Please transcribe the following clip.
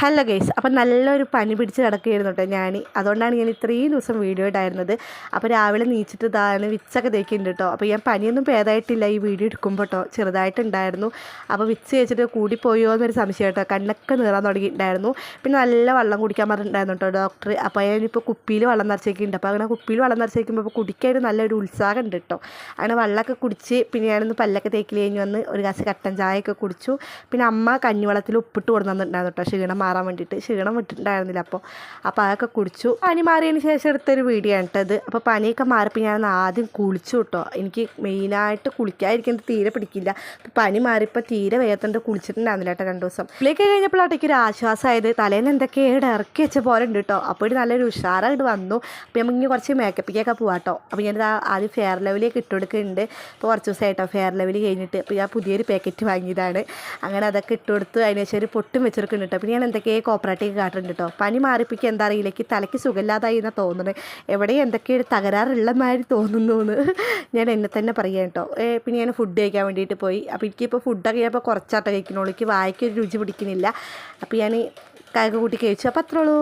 Hello guys, അപ്പോൾ നല്ലൊരു പനി പിടിച്ച് കിടക്കുകയായിരുന്നു കേട്ടോ ഞാൻ. അതുകൊണ്ടാണ് ഞാൻ ഇത്രയും ദിവസം വീഡിയോ ഇടായിരുന്നത്. അപ്പോൾ രാവിലെ നീച്ചിട്ട് ഇതാണ് വിച്ചൊക്കെ തേക്കുന്നുണ്ട് കേട്ടോ. അപ്പോൾ ഞാൻ പനിയൊന്നും ഭേദമായിട്ടില്ല ഈ വീഡിയോ എടുക്കുമ്പോൾ കേട്ടോ, ചെറുതായിട്ടുണ്ടായിരുന്നു. അപ്പോൾ വിച്ച് വെച്ചിട്ട് കൂടിപ്പോയോ എന്നൊരു സംശയം കേട്ടോ. കണ്ണൊക്കെ നീറാൻ തുടങ്ങിയിട്ടുണ്ടായിരുന്നു. പിന്നെ നല്ല വെള്ളം കുടിക്കാൻ പറഞ്ഞിട്ടുണ്ടായിരുന്നു കേട്ടോ ഡോക്ടർ. അപ്പോൾ ഞാനിപ്പോൾ കുപ്പിയിൽ വെള്ളം നിറച്ചേക്കുന്നുണ്ട്. അപ്പോൾ അങ്ങനെ കുപ്പിയിൽ വെള്ളം നിറച്ചേക്കുമ്പോൾ ഇപ്പോൾ കുടിക്കാൻ നല്ലൊരു ഉത്സാഹം ഉണ്ട് കേട്ടോ. അങ്ങനെ വെള്ളമൊക്കെ കുടിച്ച് പിന്നെ ഞാനൊന്ന് പല്ലൊക്കെ തേക്കിൽ കഴിഞ്ഞ് വന്ന് ഒരു ഗ്ലാസ് കട്ടൻ ചായയൊക്കെ കുടിച്ചു. പിന്നെ അമ്മ കഞ്ഞിവെള്ളത്തിൽ ഉപ്പിട്ട് കൊടുക്കുന്നുണ്ടായിരുന്നു കേട്ടോ, ക്ഷീണം മാറാൻ വേണ്ടിയിട്ട്. ക്ഷീണം വിട്ടിട്ടുണ്ടായിരുന്നില്ല. അപ്പോൾ അതൊക്കെ കുടിച്ചു. പനി മാറിയതിന് ശേഷം എടുത്തൊരു വീഡിയോ ആണ് കേട്ടത്. അപ്പോൾ പനിയൊക്കെ മാറിയപ്പോൾ ഞാൻ ആദ്യം കുളിച്ചു കേട്ടോ. എനിക്ക് മെയിനായിട്ട് കുളിക്കാതിരിക്കുന്നത് തീരെ പിടിക്കില്ല. അപ്പോൾ പനി മാറിയപ്പോൾ തീരെ വേഗത്തോണ്ട് കുളിച്ചിട്ടുണ്ടായിരുന്നില്ല കേട്ടോ 2 ദിവസം. പുള്ളിയൊക്കെ കഴിഞ്ഞപ്പോഴാണ് എനിക്ക് ഒരു ആശ്വാസമായത്. തലേന്ന് എന്തൊക്കെയാണ് ഇറക്കി വെച്ച പോലെ ഉണ്ട് കേട്ടോ. അപ്പോൾ ഒരു നല്ലൊരു ഉഷാറായിട്ട് വന്നു. അപ്പോൾ നമുക്ക് ഇനി കുറച്ച് മേക്കപ്പിക്കൊക്കെ പോവാം കേട്ടോ. അപ്പോൾ ഞാനിത് ആദ്യം ഫെയർ ലെവലിലേക്ക് ഇട്ട് കൊടുക്കുന്നുണ്ട്. ഇപ്പോൾ കുറച്ച് ദിവസമായിട്ടോ ഫെയർ ലെവൽ കഴിഞ്ഞിട്ട്. അപ്പോൾ ഞാൻ പുതിയൊരു പാക്കറ്റ് വാങ്ങിയതാണ്. അങ്ങനെ അതൊക്കെ ഇട്ട് കൊടുത്ത് അതിന് ശേഷം ഒരു പൊട്ടും വെച്ചെടുക്കുന്നുണ്ട് കേട്ടോ. പിന്നെ ഞാൻ എന്തൊക്കെ കോപ്പറേറ്റീവ് കാട്ടുന്നുണ്ട് കേട്ടോ. പനി മാറിപ്പിക്കുക എന്താ അറിയില്ല, തലയ്ക്ക് സുഖമില്ലാതായി എന്നാണ് തോന്നുന്നത്. എവിടെയും എന്തൊക്കെയൊരു തകരാറുള്ള മാതിരി തോന്നുന്നു എന്ന് ഞാൻ എന്നെ തന്നെ പറയാം കേട്ടോ. പിന്നെ ഞാൻ ഫുഡ് കഴിക്കാൻ വേണ്ടിയിട്ട് പോയി. അപ്പോൾ എനിക്കിപ്പോൾ ഫുഡൊക്കെ കഴിയുമ്പോൾ കുറച്ചാട്ടം കഴിക്കണുള്ളൂ. എനിക്ക് വായിക്കൊരു രുചി പിടിക്കുന്നില്ല. അപ്പോൾ ഞാൻ കായൊക്കെ കൂട്ടി കഴിച്ചു. അപ്പോൾ അത്രേ ഉള്ളൂ.